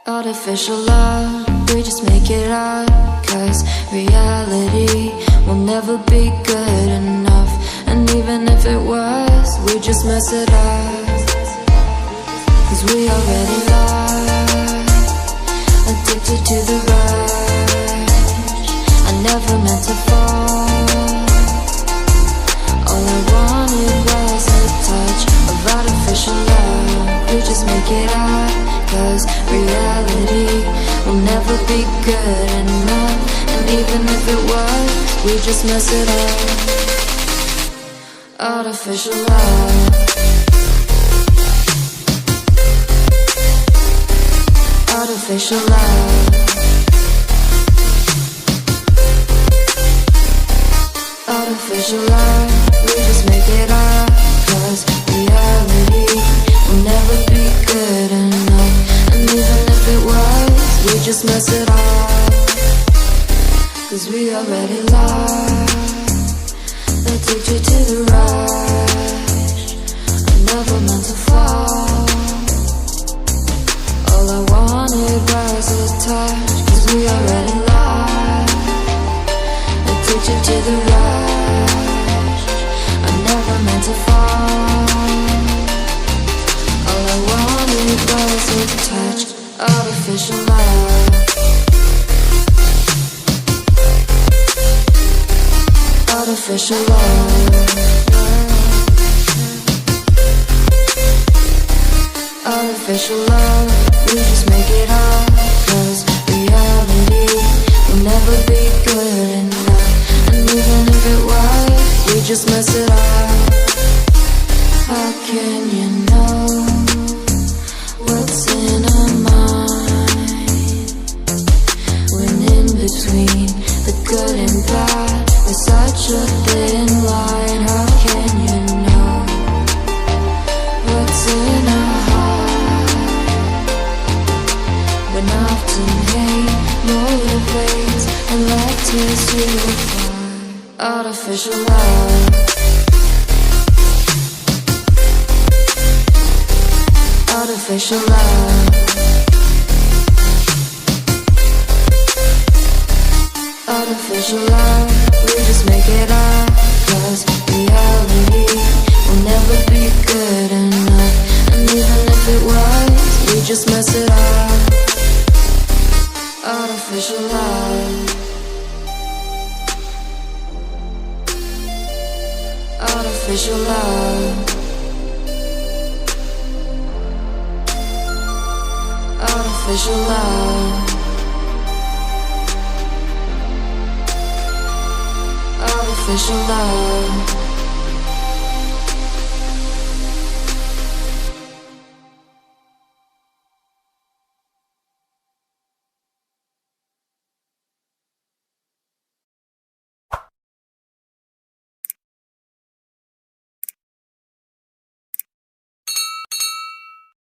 Artificial love, we just make it up, 'cause reality will never be good enough. And even if it was, we just mess it up, 'cause we already lost, addicted to the rush. I never meant to fall. All I wanted was a touch of artificial love. We just make it up, 'cause reality will never be good enough. And even if it was, we just mess it up. Artificial love. Artificial love. Artificial love. We just make it up, 'cause reality will never be good enough. And even if it was, we just mess it up, 'cause we already lost, addicted to the rush. I never meant to fall. All I wanted was a touch, 'cause we already lost, addicted to the rush. I never meant to fall. All I wanted was a touch. Artificial love. Artificial love. Artificial love. We just make it up, 'cause reality will never be good enough. And even if it was, we just mess it up. How can you know what's in our mind, when in between the good and bad there's such a thin line? How can you know what's in our heart, when often hate motivates and left tears to fly? Artificial love. Artificial love. Artificial love. We just make it up, 'cause reality will never be good enough. And even if it was, we just mess it up. Artificial love. Artificial love. Artificial love. Artificial love.